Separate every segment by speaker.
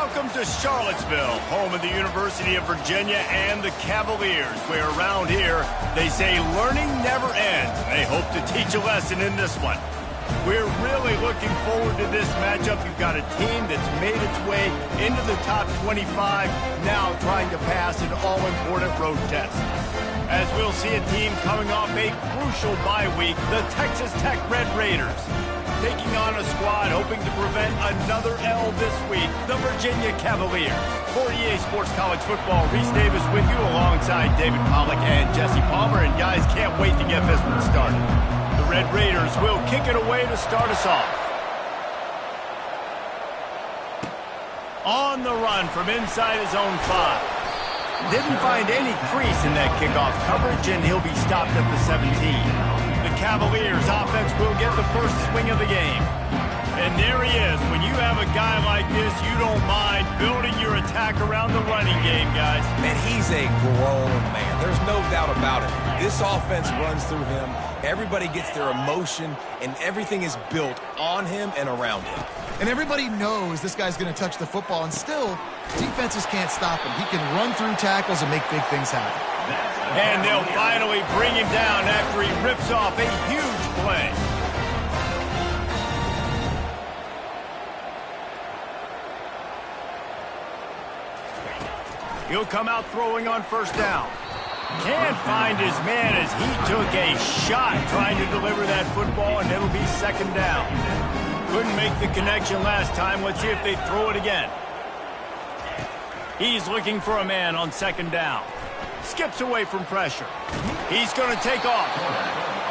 Speaker 1: Welcome to Charlottesville, home of the University of Virginia and the Cavaliers, where around here they say learning never ends. They hope to teach a lesson in this one. We're really looking forward to this matchup. You've got a team that's made its way into the top 25, now trying to pass an all-important road test. As we'll see a team coming off a crucial bye week, the Texas Tech Red Raiders, taking on a squad hoping to prevent another L this week, the Virginia Cavaliers. For EA Sports College Football, Reese Davis with you alongside David Pollack and Jesse Palmer. And guys, can't wait to get this one started. The Red Raiders will kick it away to start us off. On the run from inside his own 5. Didn't find any crease in that kickoff coverage, and he'll be stopped at the 17. The Cavaliers offense will get the first swing of the game. And there he is. When you have a guy like this, you don't mind building your attack around the running game, guys.
Speaker 2: Man, he's a grown man. There's no doubt about it. This offense runs through him. Everybody gets their emotion, and everything is built on him and around him.
Speaker 3: And everybody knows this guy's going to touch the football, and still, defenses can't stop him. He can run through tackles and make big things happen.
Speaker 1: And they'll finally bring him down after he rips off a huge play. He'll come out throwing on first down. Can't find his man as he took a shot trying to deliver that football, and it'll be second down. Couldn't make the connection last time. Let's see if they throw it again. He's looking for a man on second down. Skips away from pressure. He's going to take off.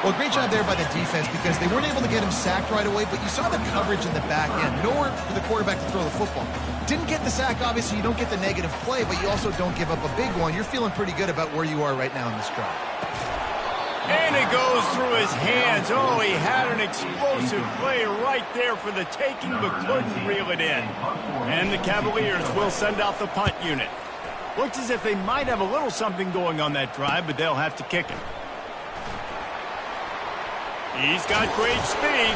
Speaker 3: Well, great job there by the defense because they weren't able to get him sacked right away, but you saw the coverage in the back end. Nowhere for the quarterback to throw the football. Didn't get the sack, obviously. You don't get the negative play, but you also don't give up a big one. You're feeling pretty good about where you are right now in this drive.
Speaker 1: And it goes through his hands. Oh, he had an explosive play right there for the taking, but couldn't reel it in. And the Cavaliers will send out the punt unit. Looks as if they might have a little something going on that drive, but they'll have to kick it. He's got great speed.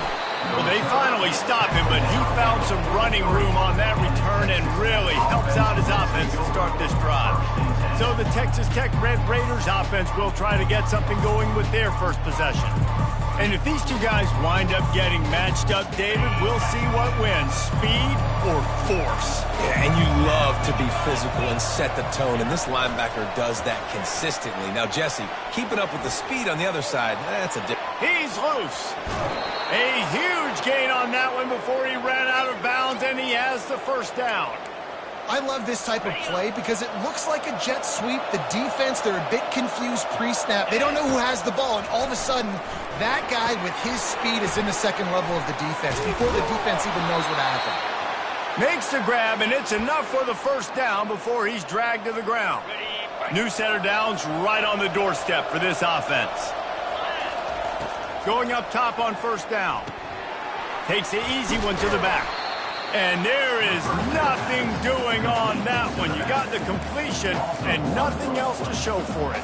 Speaker 1: Well, they finally stop him, but he found some running room on that return and really helps out his offense to start this drive. So the Texas Tech Red Raiders offense will try to get something going with their first possession. And if these two guys wind up getting matched up, David, we'll see what wins, speed or force.
Speaker 2: Yeah, and you love to be physical and set the tone, and this linebacker does that consistently. Now, Jesse, keeping up with the speed on the other side, that's a different.
Speaker 1: He's loose. A huge gain on that one before he ran out of bounds, and he has the first down.
Speaker 3: I love this type of play because it looks like a jet sweep. The defense, they're a bit confused pre-snap. They don't know who has the ball, and all of a sudden, that guy with his speed is in the second level of the defense before the defense even knows what happened.
Speaker 1: Makes the grab, and it's enough for the first down before he's dragged to the ground. New set of downs right on the doorstep for this offense. Going up top on first down. Takes the easy one to the back. And there is nothing doing on that one. You got the completion and nothing else to show for it.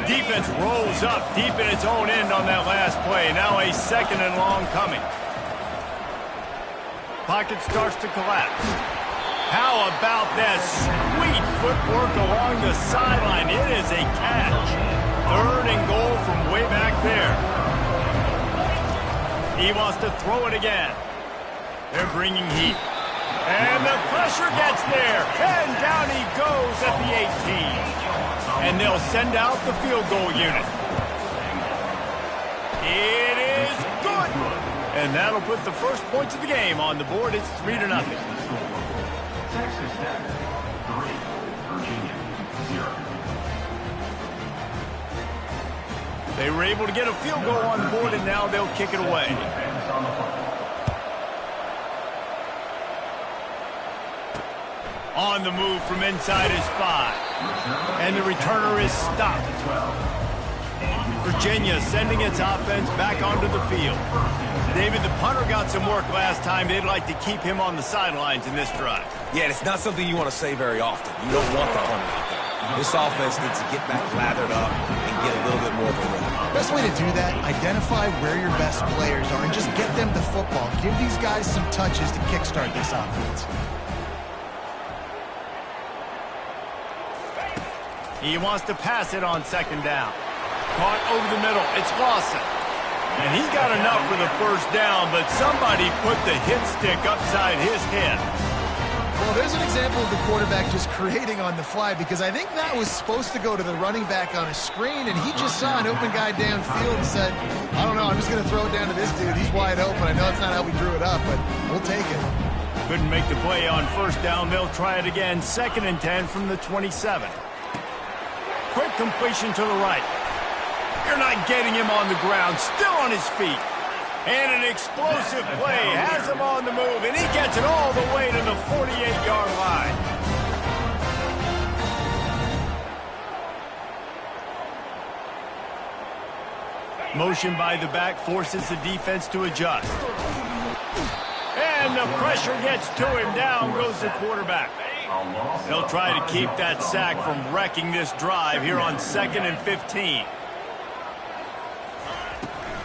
Speaker 1: Defense rolls up deep in its own end on that last play. Now a second and long coming. Pocket starts to collapse. How about that sweet footwork along the sideline? It is a catch. Third and goal from way back there. He wants to throw it again. They're bringing heat. And the pressure gets there. And down he goes at the 18. And they'll send out the field goal unit. It is good. And that'll put the first points of the game on the board. It's 3-0.
Speaker 4: Texas Tech 3, Virginia 0.
Speaker 1: They were able to get a field goal on the board, and now they'll kick it away. On the move from inside his 5. And the returner is stopped. Virginia sending its offense back onto the field. David, the punter got some work last time. They'd like to keep him on the sidelines in this drive.
Speaker 2: Yeah, and it's not something you want to say very often. You don't want the punter out there. This offense needs to get back lathered up and get a little bit more of a rhythm.
Speaker 3: Best way to do that, identify where your best players are and just get them the football. Give these guys some touches to kickstart this offense.
Speaker 1: He wants to pass it on second down. Caught over the middle. It's Lawson. And he got enough for the first down, but somebody put the hit stick upside his head.
Speaker 3: Well, there's an example of the quarterback just creating on the fly, because I think that was supposed to go to the running back on a screen, and he just saw an open guy downfield and said, I don't know, I'm just going to throw it down to this dude. He's wide open. I know it's not how we drew it up, but we'll take it.
Speaker 1: Couldn't make the play on first down. They'll try it again. 2nd and 10 from the 27. Quick completion to the right. You're not getting him on the ground. Still on his feet. And an explosive play has him on the move, and he gets it all the way to the 48-yard line. Motion by the back forces the defense to adjust. And the pressure gets to him. Down goes the quarterback. They'll try to keep that sack from wrecking this drive here on 2nd and 15.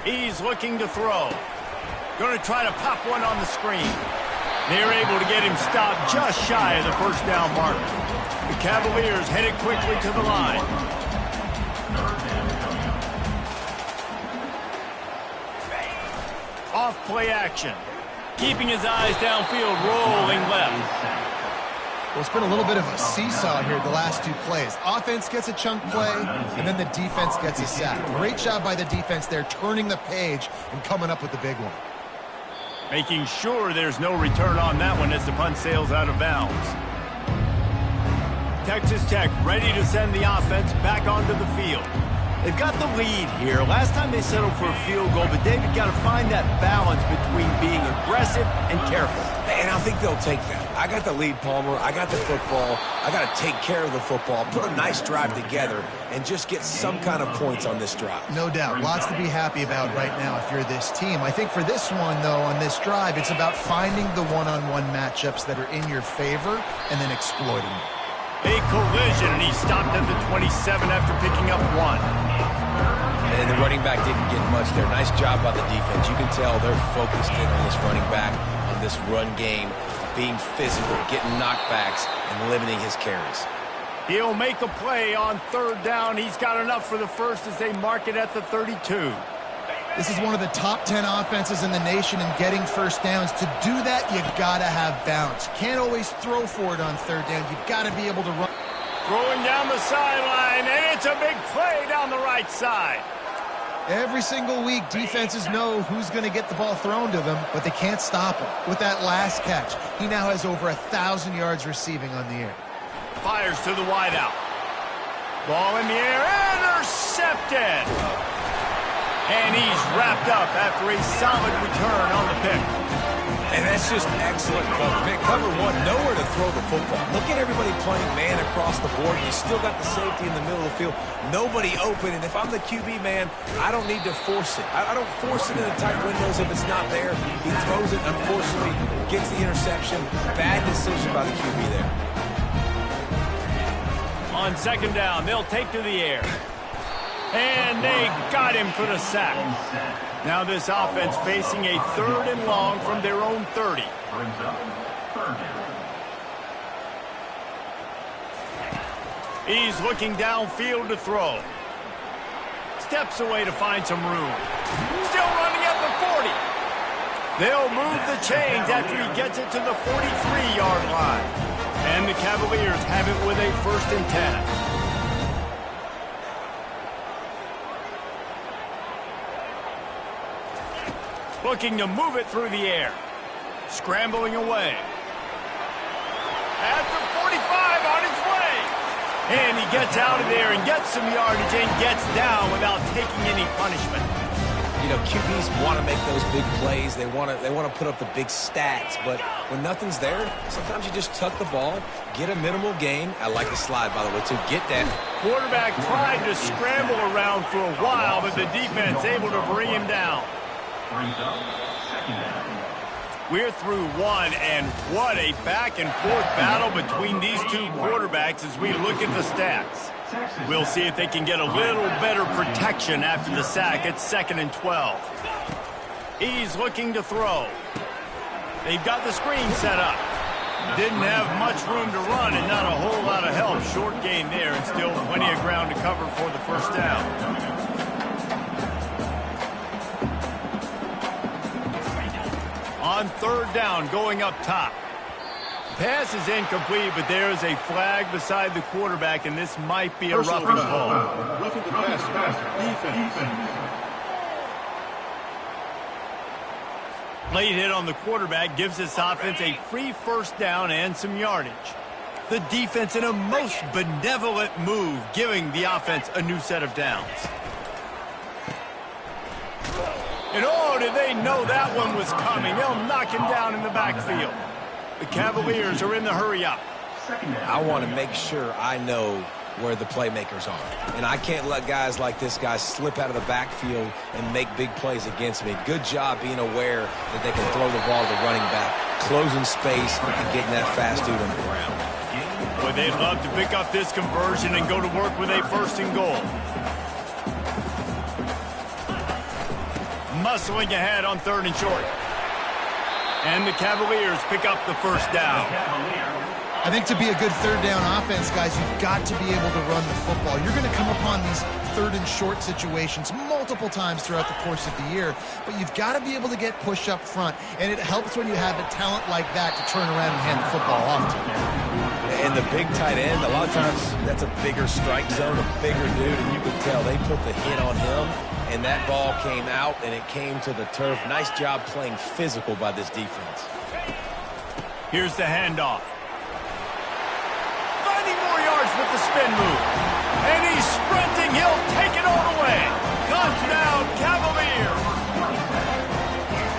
Speaker 1: He's looking to throw. Going to try to pop one on the screen. They're able to get him stopped just shy of the first down mark. The Cavaliers headed quickly to the line. Off play action. Keeping his eyes downfield, rolling left.
Speaker 3: Well, it's been a little bit of a seesaw here the last two plays. Offense gets a chunk play, and then the defense gets a sack. Great job by the defense there, turning the page and coming up with the big one.
Speaker 1: Making sure there's no return on that one as the punt sails out of bounds. Texas Tech ready to send the offense back onto the field. They've got the lead here. Last time they settled for a field goal, but David got to find that balance between being aggressive and careful.
Speaker 2: And I think they'll take that. I got the lead, Palmer. I got the football. I got to take care of the football, put a nice drive together, and just get some kind of points on this drive.
Speaker 3: No doubt. Lots to be happy about right now if you're this team. I think for this one, though, on this drive, it's about finding the one-on-one matchups that are in your favor and then exploiting them.
Speaker 1: A collision, and he stopped at the 27 after picking up one.
Speaker 2: And the running back didn't get much there. Nice job by the defense. You can tell they're focused in on this running back, on this run game, being physical, getting knockbacks, and limiting his carries.
Speaker 1: He'll make a play on 3rd down. He's got enough for the first as they mark it at the 32.
Speaker 3: This is one of the top 10 offenses in the nation in getting first downs. To do that, you've got to have bounce. You can't always throw for it on 3rd down. You've got to be able to run.
Speaker 1: Throwing down the sideline, and it's a big play down the right side.
Speaker 3: Every single week, defenses know who's going to get the ball thrown to them, but they can't stop him. With that last catch, he now has over 1,000 yards receiving on the air.
Speaker 1: Fires to the wideout. Ball in the air, intercepted. And he's wrapped up after a solid return on the pick.
Speaker 2: And that's just excellent coverage. Man, cover one, nowhere to throw the football. Look at everybody playing man across the board. You still got the safety in the middle of the field. Nobody open. And if I'm the QB, man, I don't need to force it. I don't force it in the tight windows if it's not there. He throws it, unfortunately, gets the interception. Bad decision by the QB there.
Speaker 1: On 2nd down, they'll take to the air. And they got him for the sack. Now this offense facing a 3rd and long from their own 30.
Speaker 4: Brings up 3rd down.
Speaker 1: He's looking downfield to throw. Steps away to find some room. Still running at the 40. They'll move the chains after he gets it to the 43-yard line. And the Cavaliers have it with a 1st and 10. Looking to move it through the air. Scrambling away. At the 45, on his way. And he gets out of there and gets some yardage and gets down without taking any punishment.
Speaker 2: You know, QBs want to make those big plays. They want to put up the big stats. But when nothing's there, sometimes you just tuck the ball, get a minimal gain. I like the slide, by the way, too. Get that.
Speaker 1: Quarterback tried to scramble around for a while, but the defense able to bring him down.
Speaker 4: Brings up 2nd down.
Speaker 1: We're through one, and what a back-and-forth battle between these two quarterbacks as we look at the stats. We'll see if they can get a little better protection after the sack at 2nd and 12. He's looking to throw. They've got the screen set up. Didn't have much room to run and not a whole lot of help. Short gain there and still plenty of ground to cover for the first down. On third down, going up top. Pass is incomplete, but there is a flag beside the quarterback, and this might be a roughing call.
Speaker 5: Roughing the passer. Defense.
Speaker 1: Late hit on the quarterback gives this offense a free first down and some yardage. The defense in a most benevolent move, giving the offense a new set of downs. And oh, did they know that one was coming? They'll knock him down in the backfield. The Cavaliers are in the hurry-up.
Speaker 2: I want to make sure I know where the playmakers are. And I can't let guys like this guy slip out of the backfield and make big plays against me. Good job being aware that they can throw the ball to the running back, closing space and getting that fast dude on the ground.
Speaker 1: Boy, they'd love to pick up this conversion and go to work with a first and goal. Muscling ahead on third and short. And the Cavaliers pick up the first down.
Speaker 3: I think to be a good third down offense, guys, you've got to be able to run the football. You're going to come upon these third and short situations multiple times throughout the course of the year, but you've got to be able to get push up front, and it helps when you have a talent like that to turn around and hand the football off to.
Speaker 2: And the big tight end, a lot of times that's a bigger strike zone, a bigger dude, and you can tell they put the hit on him, and that ball came out, and it came to the turf. Nice job playing physical by this defense.
Speaker 1: Here's the handoff. With the spin move. And he's sprinting. He'll take it all the way. Touchdown, Cavaliers.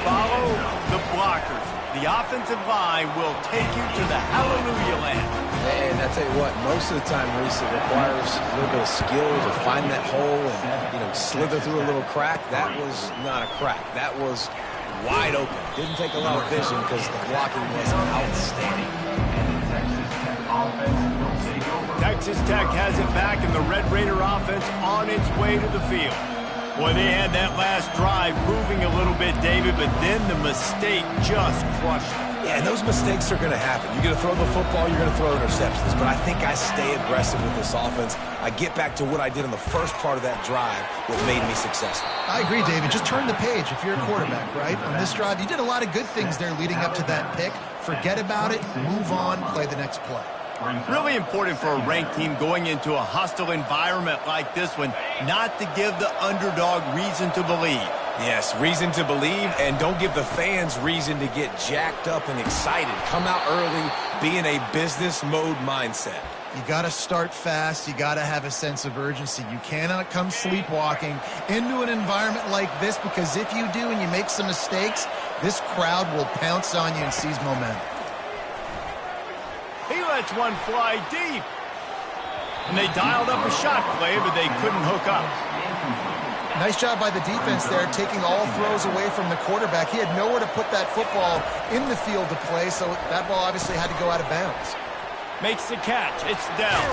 Speaker 1: Follow the blockers. The offensive line will take you to the hallelujah land.
Speaker 2: And I tell you what, most of the time, Reese, it requires a little bit of skill to find that hole and, slither through a little crack. That was not a crack. That was wide open. Didn't take a lot of vision because the blocking was outstanding.
Speaker 1: Texas Tech has it back, and the Red Raider offense on its way to the field. Boy, they had that last drive moving a little bit, David, but then the mistake just crushed them.
Speaker 2: Yeah, and those mistakes are going to happen. You're going to throw the football, you're going to throw interceptions, but I think I stay aggressive with this offense. I get back to what I did in the first part of that drive, what made me successful.
Speaker 3: I agree, David. Just turn the page if you're a quarterback, right? On this drive, you did a lot of good things there leading up to that pick. Forget about it, move on, play the next play.
Speaker 1: Really important for a ranked team going into a hostile environment like this one, not to give the underdog reason to believe.
Speaker 2: Yes, reason to believe, and don't give the fans reason to get jacked up and excited. Come out early, be in a business mode mindset.
Speaker 3: You got to start fast. You got to have a sense of urgency. You cannot come sleepwalking into an environment like this, because if you do and you make some mistakes, this crowd will pounce on you and seize momentum.
Speaker 1: He lets one fly deep. And they dialed up a shot play, but they couldn't hook up.
Speaker 3: Nice job by the defense there, taking all throws away from the quarterback. He had nowhere to put that football in the field to play, so that ball obviously had to go out of bounds.
Speaker 1: Makes the catch. It's down.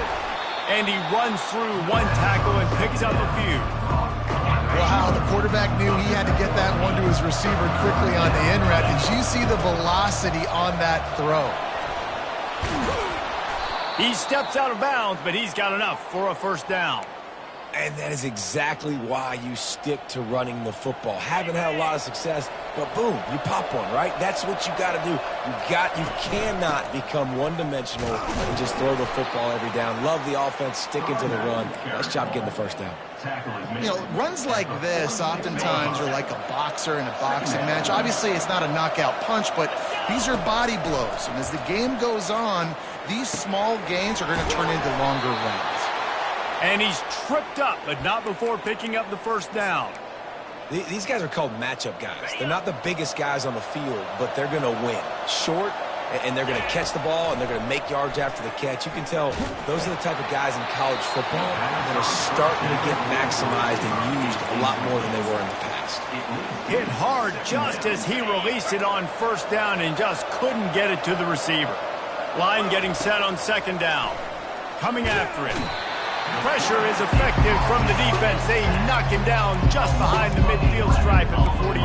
Speaker 1: And he runs through one tackle and picks up a few.
Speaker 3: Wow, the quarterback knew he had to get that one to his receiver quickly on the in route. Did you see the velocity on that throw?
Speaker 1: He steps out of bounds, but he's got enough for a first down.
Speaker 2: And that is exactly why you stick to running the football. Haven't had a lot of success, but boom, you pop one, right? That's what you got to do. You cannot become one-dimensional and just throw the football every down. Love the offense, sticking to the run. Nice job getting the first down.
Speaker 3: Runs like this oftentimes are like a boxer in a boxing match. Obviously, it's not a knockout punch, but these are body blows. And as the game goes on, these small gains are going to turn into longer runs.
Speaker 1: And he's tripped up, but not before picking up the first down.
Speaker 2: These guys are called matchup guys. They're not the biggest guys on the field, but they're going to win. Short, and they're going to catch the ball, and they're going to make yards after the catch. You can tell those are the type of guys in college football that are starting to get maximized and used a lot more than they were in the past.
Speaker 1: Hit hard just as he released it on first down and just couldn't get it to the receiver. Line getting set on second down. Coming after it. Pressure is effective from the defense. They knock him down just behind the midfield stripe at the 48.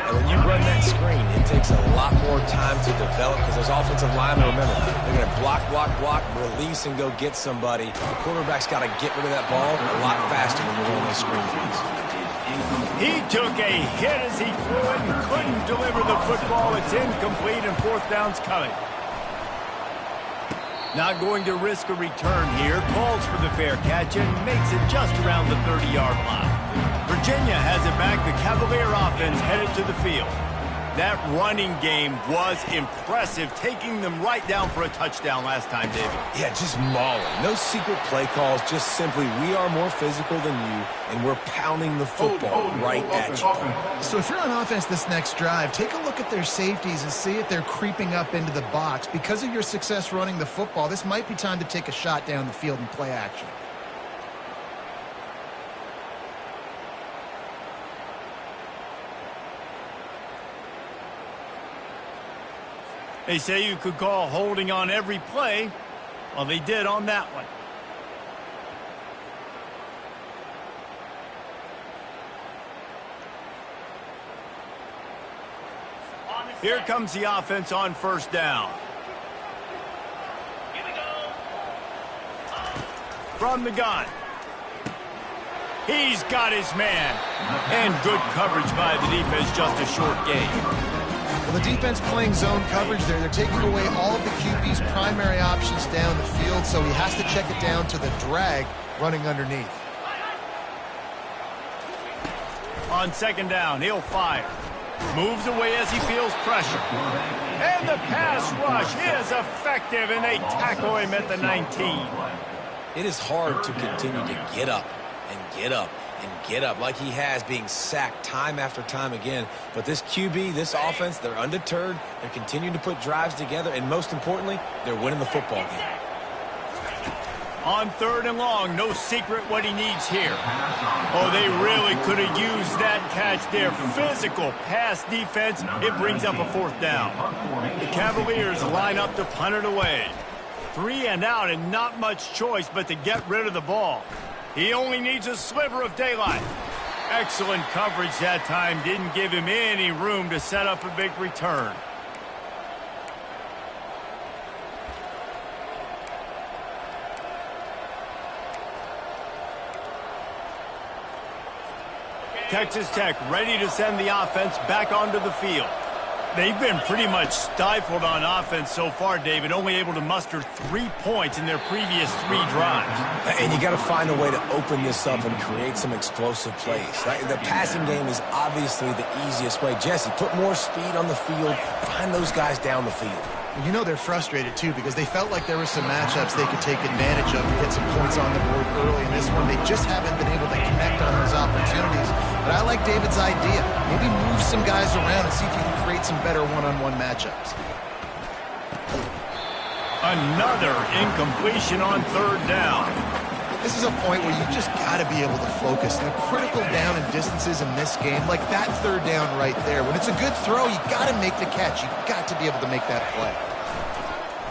Speaker 2: And when you run that screen, it takes a lot more time to develop because those offensive linemen, remember, they're going to block, release, and go get somebody. The quarterback's got to get rid of that ball a lot faster when you're running those screen plays.
Speaker 1: He took a hit as he threw it and couldn't deliver the football. It's incomplete and fourth down's coming. Not going to risk a return here. Calls for the fair catch and makes it just around the 30-yard line. Virginia has it back. The Cavalier offense headed to the field. That running game was impressive, taking them right down for a touchdown last time, David.
Speaker 2: Yeah, just mauling. No secret play calls, just simply we are more physical than you, and we're pounding the football right at you.
Speaker 3: So if you're on offense this next drive, take a look at their safeties and see if they're creeping up into the box. Because of your success running the football, this might be time to take a shot down the field and play action.
Speaker 1: They say you could call holding on every play. Well, they did on that one. Here comes the offense on first down. From the gun. He's got his man. And good coverage by the defense, just a short gain.
Speaker 3: Well, the defense playing zone coverage there. They're taking away all of the QB's primary options down the field, so he has to check it down to the drag running underneath.
Speaker 1: On second down, he'll fire. Moves away as he feels pressure. And the pass rush is effective, and they tackle him at the 19.
Speaker 2: It is hard to continue to get up and get up and get up like he has, being sacked time after time again. But this QB, this offense, they're undeterred. They're continuing to put drives together, and most importantly, they're winning the football game.
Speaker 1: On third and long, no secret what he needs here. Oh, they really could have used that catch there. Physical pass defense. It brings up a fourth down. The Cavaliers line up to punt it away. 3 and out, and not much choice but to get rid of the ball. He only needs a sliver of daylight. Excellent coverage that time. Didn't give him any room to set up a big return. Texas Tech ready to send the offense back onto the field. They've been pretty much stifled on offense so far, David, only able to muster 3 points in their previous 3 drives.
Speaker 2: And you got to find a way to open this up and create some explosive plays. The passing game is obviously the easiest way. Jesse, put more speed on the field. Find those guys down the field.
Speaker 3: You know they're frustrated, too, because they felt like there were some matchups they could take advantage of and get some points on the board early in this one. They just haven't been able to connect on those opportunities. But I like David's idea. Maybe move some guys around and see if you can create some better one-on-one matchups.
Speaker 1: Another incompletion on third down.
Speaker 3: This is a point where you just got to be able to focus. The critical down and distances in this game, like that third down right there. When it's a good throw, you got to make the catch. You got to be able to make that play.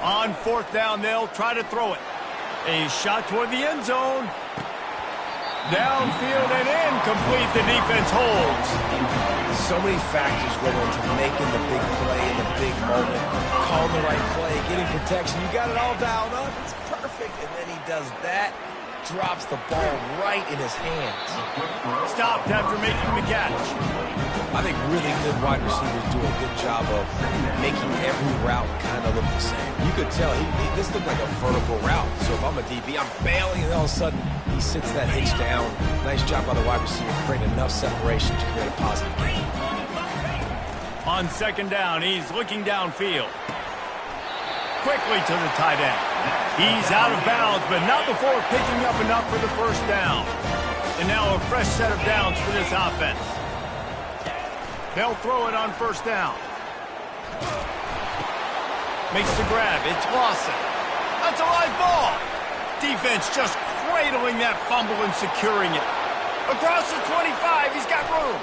Speaker 1: On fourth down, they'll try to throw it. A shot toward the end zone. Downfield and incomplete. The defense holds.
Speaker 2: So many factors go into making the big play in the big moment. Calling the right play, getting protection. You got it all dialed up. It's perfect. And then he does that. Drops the ball right in his hands.
Speaker 1: Stopped after making the catch.
Speaker 2: I think really good wide receivers do a good job of making every route kind of look the same. You could tell this looked like a vertical route. So if I'm a DB, I'm bailing, and all of a sudden he sits that hitch down. Nice job by the wide receiver, creating enough separation to create a positive gain.
Speaker 1: On second down, he's looking downfield. Quickly to the tight end. He's out of bounds, but not before picking up enough for the first down. And now a fresh set of downs for this offense. They'll throw it on first down. Makes the grab. It's Lawson. That's a live ball. Defense just cradling that fumble and securing it. Across the 25, he's got room.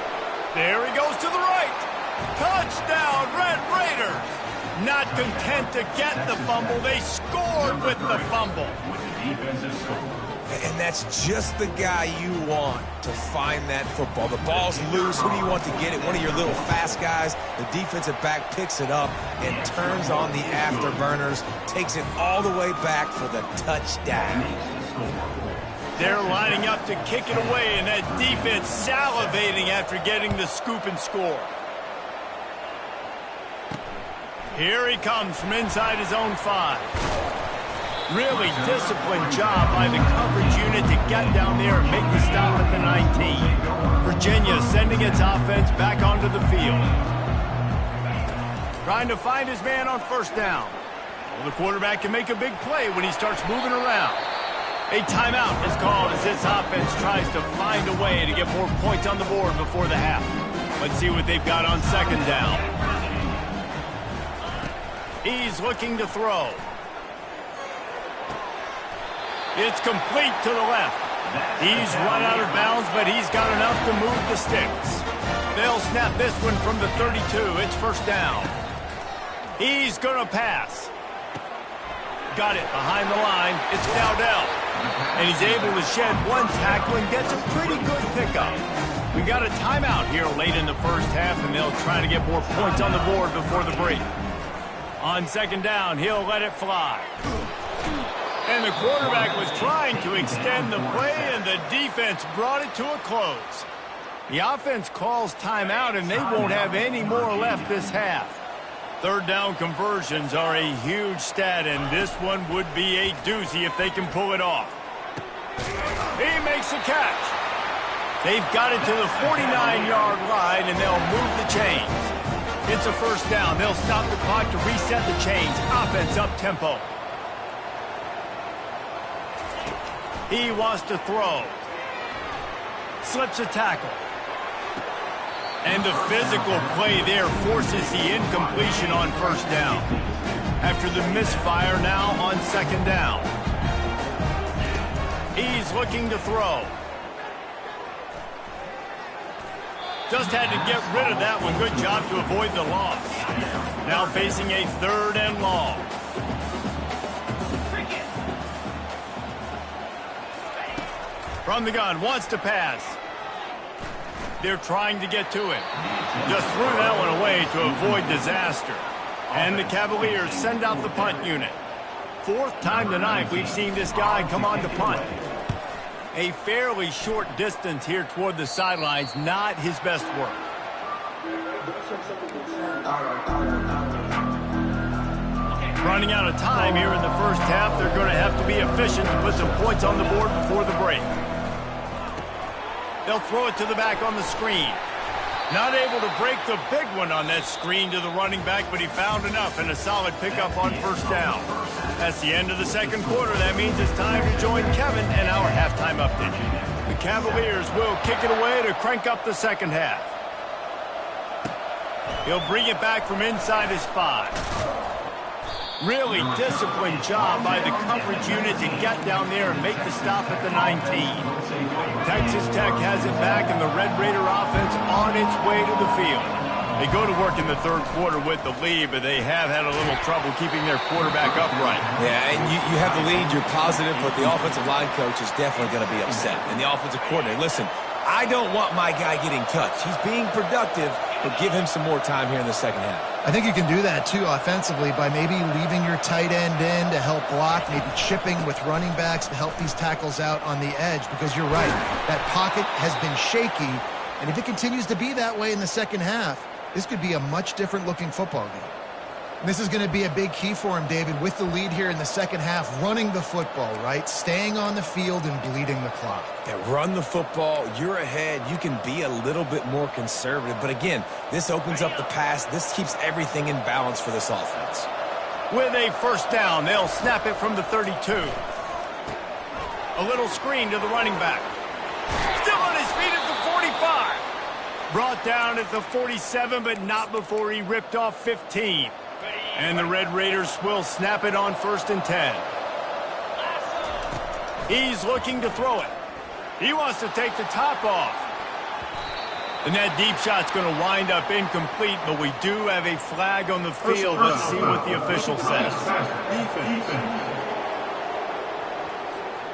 Speaker 1: There he goes to the right. Touchdown, Red Raiders. Not content to get the fumble, they scored with the fumble.
Speaker 2: And that's just the guy you want to find that football. The ball's loose. Who do you want to get it? One of your little fast guys. The defensive back picks it up and turns on the afterburners, takes it all the way back for the touchdown.
Speaker 1: They're lining up to kick it away, and that defense salivating after getting the scoop and score. Here he comes from inside his own 5. Really disciplined job by the coverage unit to get down there and make the stop at the 19. Virginia sending its offense back onto the field. Trying to find his man on first down. Well, the quarterback can make a big play when he starts moving around. A timeout is called as this offense tries to find a way to get more points on the board before the half. Let's see what they've got on second down. He's looking to throw. It's complete to the left. He's run out of bounds, but he's got enough to move the sticks. They'll snap this one from the 32. It's first down. He's going to pass. Got it behind the line. It's Dowdell. And he's able to shed one tackle and gets a pretty good pickup. We got a timeout here late in the first half, and they'll try to get more points on the board before the break. On second down, he'll let it fly. And the quarterback was trying to extend the play, and the defense brought it to a close. The offense calls timeout, and they won't have any more left this half. Third down conversions are a huge stat, and this one would be a doozy if they can pull it off. He makes the catch. They've got it to the 49-yard line, and they'll move the chains. It's a first down. They'll stop the clock to reset the chains. Offense up-tempo. He wants to throw. Slips a tackle. And the physical play there forces the incompletion on first down. After the misfire now on second down. He's looking to throw. Just had to get rid of that one. Good job to avoid the loss. Now facing a third and long. From the gun, wants to pass. They're trying to get to it. Just threw that one away to avoid disaster. And the Cavaliers send out the punt unit. Fourth time tonight we've seen this guy come on to punt. A fairly short distance here toward the sidelines, not his best work. Running out of time here in the first half, they're going to have to be efficient to put some points on the board before the break. They'll throw it to the back on the screen. Not able to break the big one on that screen to the running back, but he found enough and a solid pickup on first down. That's the end of the second quarter. That means it's time to join Kevin and our halftime update. The Cavaliers will kick it away to crank up the second half. He'll bring it back from inside his 5. Really disciplined job by the coverage unit to get down there and make the stop at the 19. Texas Tech has it back, and the Red Raider offense on its way to the field. They go to work in the third quarter with the lead, but they have had a little trouble keeping their quarterback upright.
Speaker 2: Yeah, and you have the lead, you're positive, but the offensive line coach is definitely going to be upset. And the offensive coordinator, listen, I don't want my guy getting touched. He's being productive, but give him some more time here in the second half.
Speaker 3: I think you can do that, too, offensively, by maybe leaving your tight end in to help block, maybe chipping with running backs to help these tackles out on the edge, because you're right. That pocket has been shaky, and if it continues to be that way in the second half, this could be a much different-looking football game. And this is going to be a big key for him, David, with the lead here in the second half, running the football, right? Staying on the field and bleeding the clock.
Speaker 2: Yeah, run the football. You're ahead. You can be a little bit more conservative. But again, this opens up the pass. This keeps everything in balance for this offense.
Speaker 1: With a first down, they'll snap it from the 32. A little screen to the running back. Still on his feet at the 45. Brought down at the 47, but not before he ripped off 15. And the Red Raiders will snap it on first and 10. He's looking to throw it. He wants to take the top off. And that deep shot's going to wind up incomplete, but we do have a flag on the field. Let's see what the official says.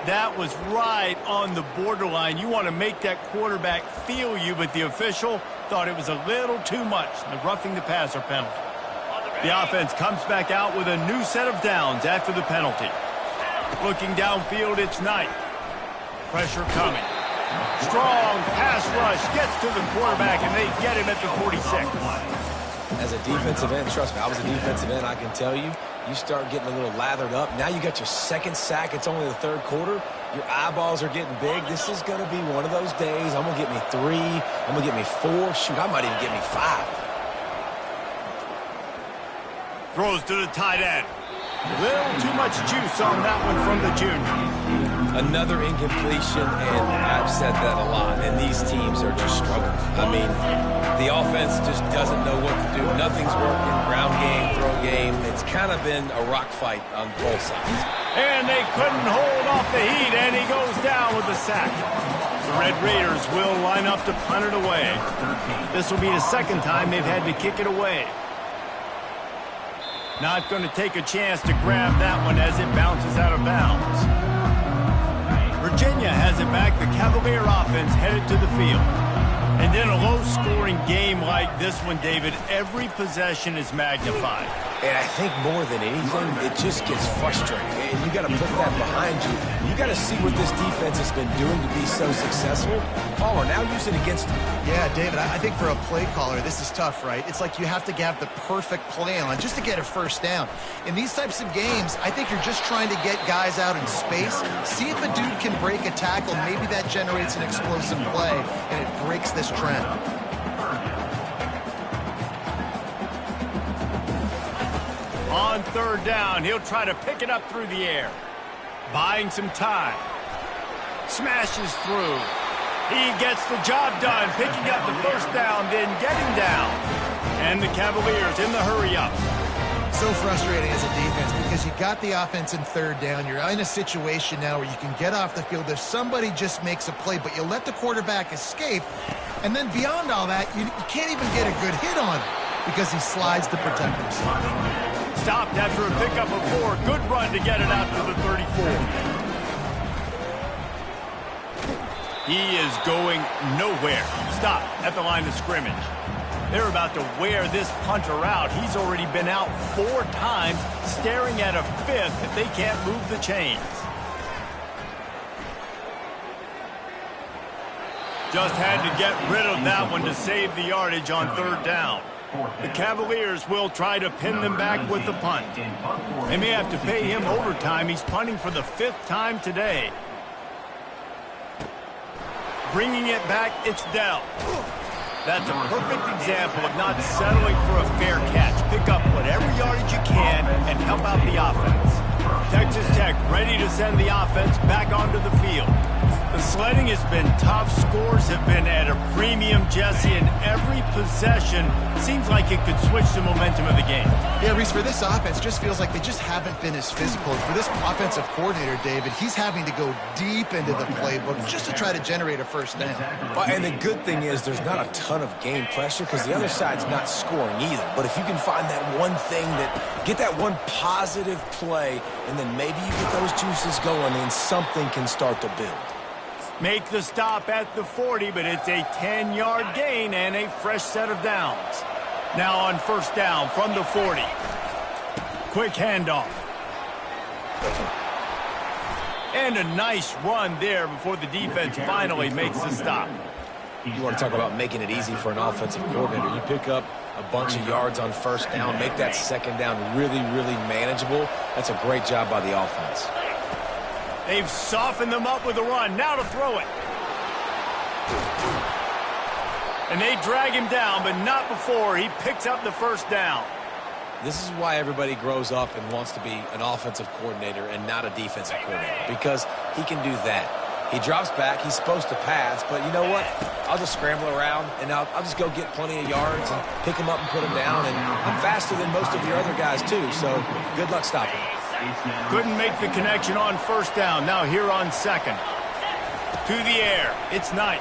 Speaker 1: That was right on the borderline. You want to make that quarterback feel you, but the official thought it was a little too much. The roughing the passer penalty. The offense comes back out with a new set of downs after the penalty. Looking downfield, it's Knight. Pressure coming. Strong pass rush gets to the quarterback, and they get him at the 46.
Speaker 2: As a defensive end, trust me, I was a defensive end, I can tell you, you start getting a little lathered up. Now you got your second sack. It's only the third quarter. Your eyeballs are getting big. This is going to be one of those days. I'm going to get me 3. I'm going to get me 4. Shoot, I might even get me 5.
Speaker 1: Throws to the tight end. A little too much juice on that one from the junior.
Speaker 2: Another incompletion, and I've said that a lot, and these teams are just struggling. I mean, the offense just doesn't know what to do. Nothing's working. Ground game, throw game. It's kind of been a rock fight on both sides.
Speaker 1: And they couldn't hold off the heat, and he goes down with the sack. The Red Raiders will line up to punt it away. This will be the second time they've had to kick it away. Not going to take a chance to grab that one as it bounces out of bounds. Virginia has it back. The Cavalier offense headed to the field. And in a low-scoring game like this one, David, every possession is magnified.
Speaker 2: And I think more than anything, it just gets frustrating. And you got to put that behind you. You got to see what this defense has been doing to be so successful. Caller, now use it against them.
Speaker 3: Yeah, David, I think for a play caller, this is tough, right? It's like you have to have the perfect play on just to get a first down. In these types of games, I think you're just trying to get guys out in space, see if a dude can break a tackle. Maybe that generates an explosive play, and it breaks this trend.
Speaker 1: On third down, he'll try to pick it up through the air. Buying some time. Smashes through. He gets the job done, picking up the first down, then getting down. And the Cavaliers in the hurry-up.
Speaker 3: So frustrating as a defense because you got the offense in third down. You're in a situation now where you can get off the field if somebody just makes a play, but you let the quarterback escape. And then beyond all that, you can't even get a good hit on him because he slides to protect himself.
Speaker 1: Stopped after a pickup of 4. Good run to get it out to the 34. He is going nowhere. Stopped at the line of scrimmage. They're about to wear this punter out. He's already been out 4 times, staring at a 5th if they can't move the chains. Just had to get rid of that one to save the yardage on third down. The Cavaliers will try to pin them back with the punt. They may have to pay him overtime. He's punting for the 5th time today. Bringing it back, it's Dell. That's a perfect example of not settling for a fair catch. Pick up whatever yardage you can and help out the offense. Texas Tech ready to send the offense back onto the field. The sledding has been tough. Scores have been at a premium, Jesse, and every possession seems like it could switch the momentum of the game.
Speaker 3: Yeah, Reese, for this offense, just feels like they just haven't been as physical. For this offensive coordinator, David, he's having to go deep into the playbook just to try to generate a first down.
Speaker 2: And the good thing is there's not a ton of game pressure because the other side's not scoring either. But if you can find that one thing get that one positive play, and then maybe you get those juices going and something can start to build.
Speaker 1: Make the stop at the 40, but it's a 10-yard gain and a fresh set of downs. Now on first down from the 40. Quick handoff. And a nice run there before the defense finally makes the stop.
Speaker 2: You want to talk about making it easy for an offensive coordinator. You pick up a bunch of yards on first down, make that second down really, really manageable. That's a great job by the offense.
Speaker 1: They've softened them up with a run. Now to throw it. And they drag him down, but not before he picks up the first down.
Speaker 2: This is why everybody grows up and wants to be an offensive coordinator and not a defensive coordinator, because he can do that. He drops back. He's supposed to pass, but you know what? I'll just scramble around, and I'll just go get plenty of yards and pick him up and put him down. And I'm faster than most of your other guys, too, so good luck stopping him.
Speaker 1: Couldn't make the connection on first down. Now here on second. To the air. It's Knight.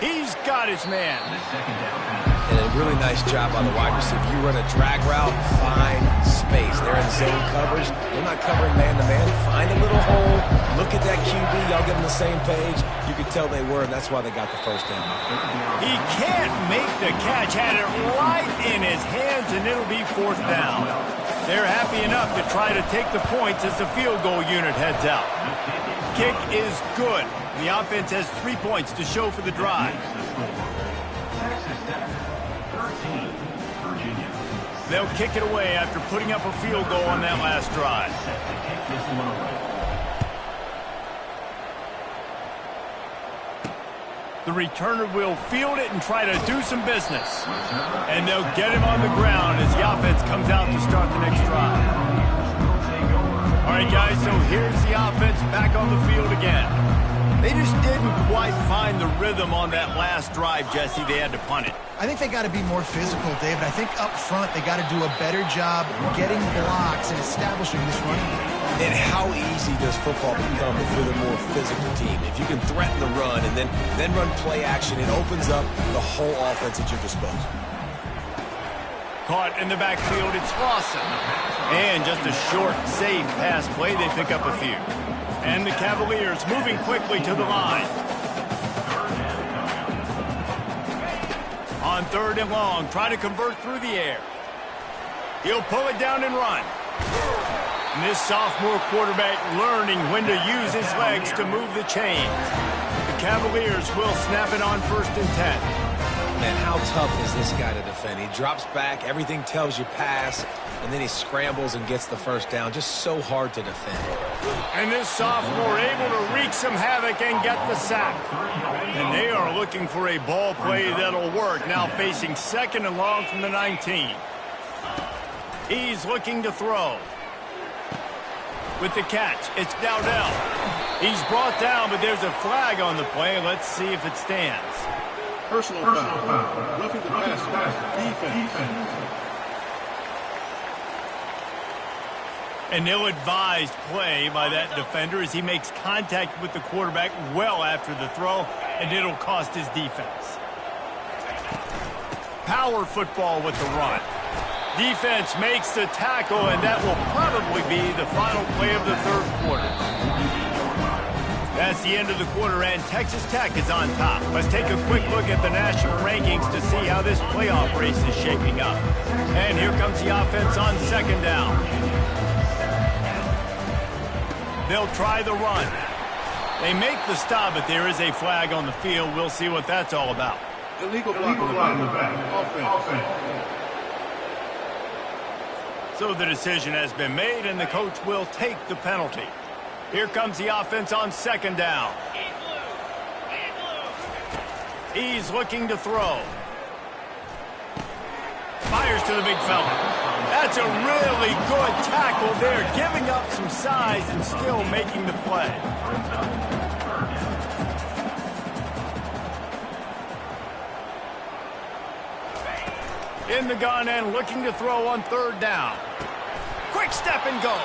Speaker 1: He's got his man.
Speaker 2: And a really nice job by the wide receiver. You run a drag route, find space. They're in zone coverage. They're not covering man-to-man. Find a little hole. Look at that QB. Y'all get on the same page. You could tell they were, and that's why they got the first down.
Speaker 1: He can't make the catch. Had it right in his hands, and it'll be fourth down. They're happy enough to try to take the points as the field goal unit heads out. Kick is good. The offense has 3 points to show for the drive.
Speaker 4: Texas Tech, 13, Virginia.
Speaker 1: They'll kick it away after putting up a field goal on that last drive.
Speaker 4: Set to kick this one away.
Speaker 1: The returner will field it and try to do some business. And they'll get him on the ground as the offense comes out to start the next drive. All right, guys, so here's the offense back on the field again. They just didn't quite find the rhythm on that last drive, Jesse. They had to punt it.
Speaker 3: I think they got to be more physical, David. I think up front they got to do a better job getting blocks and establishing this running game.
Speaker 2: And how easy does football become if you're the more physical team? If you can threaten the run and then run play action, it opens up the whole offense at your disposal.
Speaker 1: Caught in the backfield, it's Lawson. And just a short, safe pass play, they pick up a few. And the Cavaliers moving quickly to the line. On third and long, try to convert through the air. He'll pull it down and run. And this sophomore quarterback learning when to use his legs to move the chains. The Cavaliers will snap it on 1st and 10.
Speaker 2: Man, how tough is this guy to defend? He drops back, everything tells you pass, and then he scrambles and gets the first down. Just so hard to defend.
Speaker 1: And this sophomore able to wreak some havoc and get the sack. And they are looking for a ball play that'll work. Now facing 2nd and long from the 19. He's looking to throw. With the catch, it's Dowdell. He's brought down, but there's a flag on the play. Let's see if it stands.
Speaker 5: Personal foul. Roughing the passer. Defense.
Speaker 1: An ill-advised play by that defender as he makes contact with the quarterback well after the throw, and it'll cost his defense. Power football with the run. Defense makes the tackle, and that will probably be the final play of the third quarter. That's the end of the quarter, and Texas Tech is on top. Let's take a quick look at the national rankings to see how this playoff race is shaping up. And here comes the offense on 2nd down. They'll try the run. They make the stop, but there is a flag on the field. We'll see what that's all about.
Speaker 5: Illegal block on the back. Offense.
Speaker 1: So the decision has been made, and the coach will take the penalty. Here comes the offense on 2nd down. He's looking to throw. Fires to the big fella. That's a really good tackle there, giving up some size and still making the play. In the gun and looking to throw on 3rd down. Quick step and go.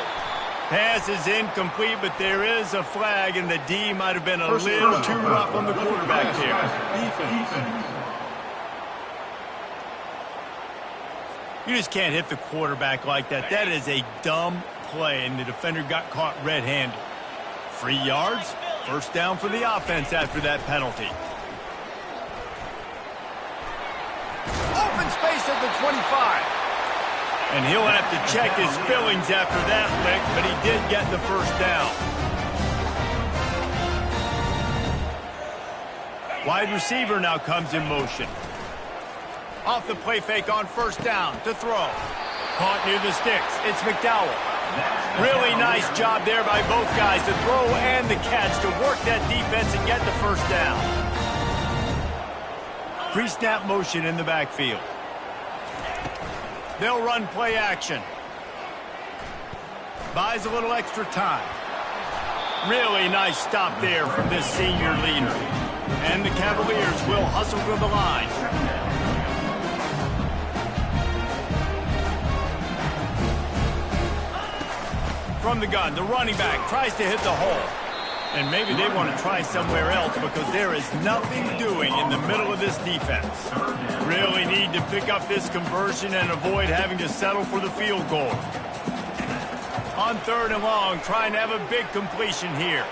Speaker 1: Pass is incomplete, but there is a flag, and the D might have been a little too rough on the quarterback there.
Speaker 5: Defense.
Speaker 1: You just can't hit the quarterback like that. That is a dumb play, and the defender got caught red-handed. 3 yards, 1st down for the offense after that penalty. Open space at the 25. And he'll have to check his fillings after that lick, but he did get the 1st down. Wide receiver now comes in motion. Off the play fake on 1st down to throw. Caught near the sticks. It's McDowell. Really nice job there by both guys to throw and the catch to work that defense and get the 1st down. Pre-snap motion in the backfield. They'll run play action. Buys a little extra time. Really nice stop there from this senior leader. And the Cavaliers will hustle to the line. From the gun, the running back tries to hit the hole. And maybe they want to try somewhere else because there is nothing doing in the middle of this defense. Really need to pick up this conversion and avoid having to settle for the field goal. On 3rd and long, trying to have a big completion here.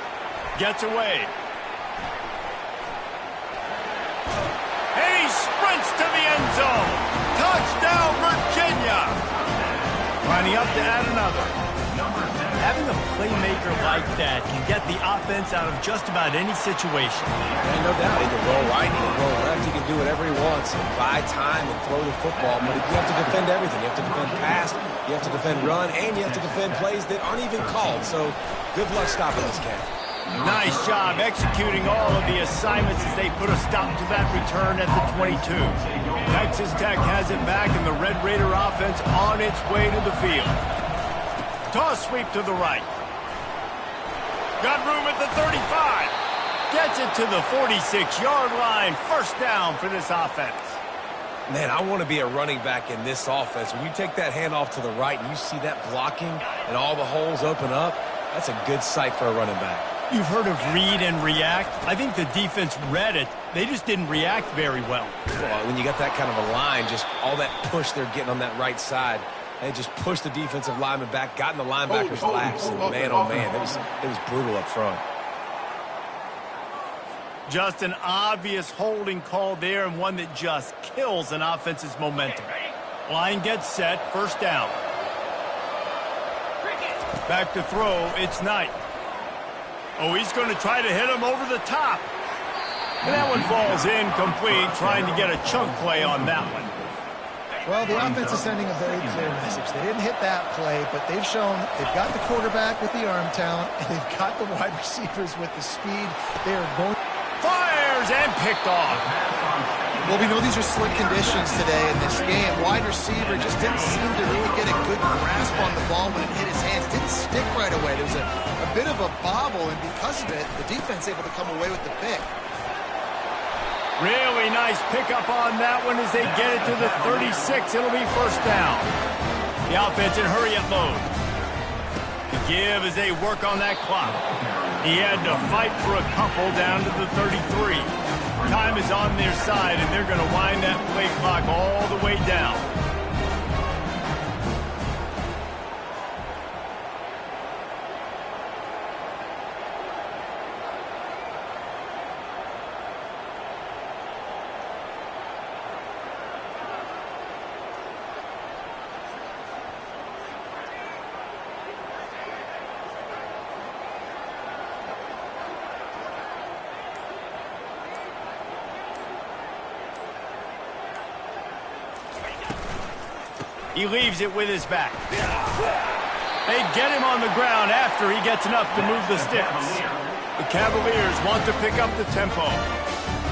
Speaker 1: Gets away. And he sprints to the end zone. Touchdown, Virginia. Lining up to add another. Having a playmaker like that can get the offense out of just about any situation.
Speaker 2: And no doubt, he can roll right, he can roll left, he can do whatever he wants and buy time and throw the football. But you have to defend everything. You have to defend pass, you have to defend run, and you have to defend plays that aren't even called. So good luck stopping this cat.
Speaker 1: Nice job executing all of the assignments as they put a stop to that return at the 22. Texas Tech has it back, and the Red Raider offense on its way to the field. Toss sweep to the right. Got room at the 35. Gets it to the 46-yard line. First down for this offense.
Speaker 2: Man, I want to be a running back in this offense. When you take that handoff to the right and you see that blocking and all the holes open up, that's a good sight for a running back.
Speaker 1: You've heard of read and react. I think the defense read it. They just didn't react very well.
Speaker 2: Well, when you got that kind of a line, just all that push they're getting on that right side, they just pushed the defensive lineman back, got in the linebacker's laps, and man, oh man, it was brutal up front.
Speaker 1: Just an obvious holding call there, and one that just kills an offense's momentum. Line gets set, first down. Back to throw, it's Knight. Oh, he's going to try to hit him over the top. And that one falls incomplete, trying to get a chunk play on that one.
Speaker 3: Well, the offense is sending a very clear message. They didn't hit that play, but they've shown they've got the quarterback with the arm talent, and they've got the wide receivers with the speed. They are going...
Speaker 1: Fires and picked off.
Speaker 3: Well, we know these are slick conditions today in this game. Wide receiver just didn't seem to really get a good grasp on the ball when it hit his hands. Didn't stick right away. There was a bit of a bobble, and because of it, the defense able to come away with the pick.
Speaker 1: Really nice pickup on that one as they get it to the 36. It'll be first down. The offense in hurry up mode. The give as they work on that clock. He had to fight for a couple down to the 33. Time is on their side, and they're going to wind that play clock all the way down. He leaves it with his back. They get him on the ground after he gets enough to move the sticks. The Cavaliers want to pick up the tempo.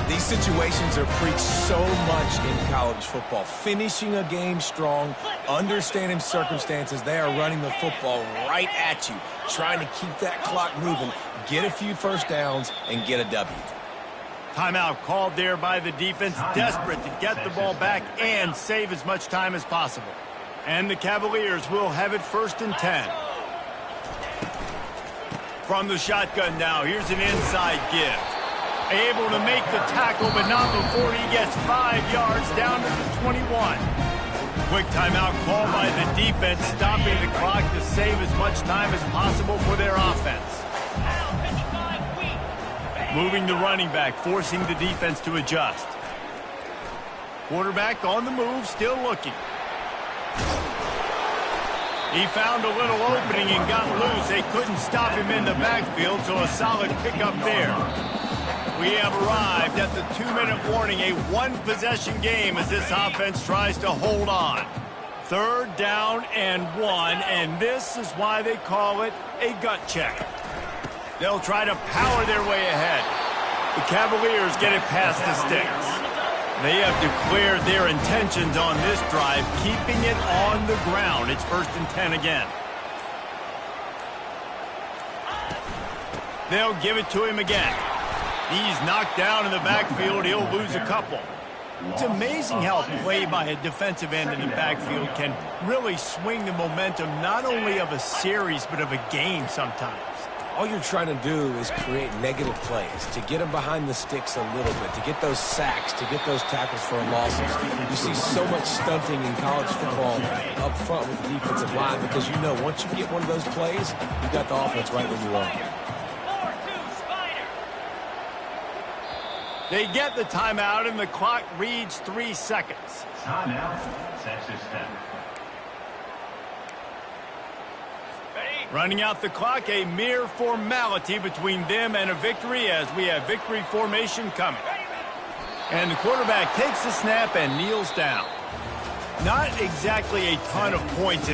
Speaker 2: These situations are preached so much in college football. Finishing a game strong, understanding circumstances. They are running the football right at you, trying to keep that clock moving, get a few first downs, and get a W.
Speaker 1: Timeout called there by the defense, desperate to get the ball back and save as much time as possible. And the Cavaliers will have it first and 10. From the shotgun now, here's an inside give. Able to make the tackle, but not before he gets 5 yards down to the 21. Quick timeout called by the defense, stopping the clock to save as much time as possible for their offense. Moving the running back, forcing the defense to adjust. Quarterback on the move, still looking. He found a little opening and got loose. They couldn't stop him in the backfield, so a solid pickup there. We have arrived at the 2-minute warning, a one-possession game as this offense tries to hold on. 3rd down and 1, and this is why they call it a gut check. They'll try to power their way ahead. The Cavaliers get it past the sticks. They have declared their intentions on this drive, keeping it on the ground. It's 1st and 10 again. They'll give it to him again. He's knocked down in the backfield. He'll lose a couple. It's amazing how play by a defensive end in the backfield can really swing the momentum not only of a series but of a game sometimes.
Speaker 2: all you're trying to do is create negative plays, to get them behind the sticks a little bit, to get those sacks, to get those tackles for losses. You see so much stunting in college football up front with the defensive line because you know once you get one of those plays, you got the offense right where you want it.
Speaker 1: They get the timeout, and the clock reads 3 seconds.
Speaker 4: Timeout, Texas Tech.
Speaker 1: Running out the clock, a mere formality between them and a victory as we have victory formation coming. And the quarterback takes the snap and kneels down. Not exactly a ton of points.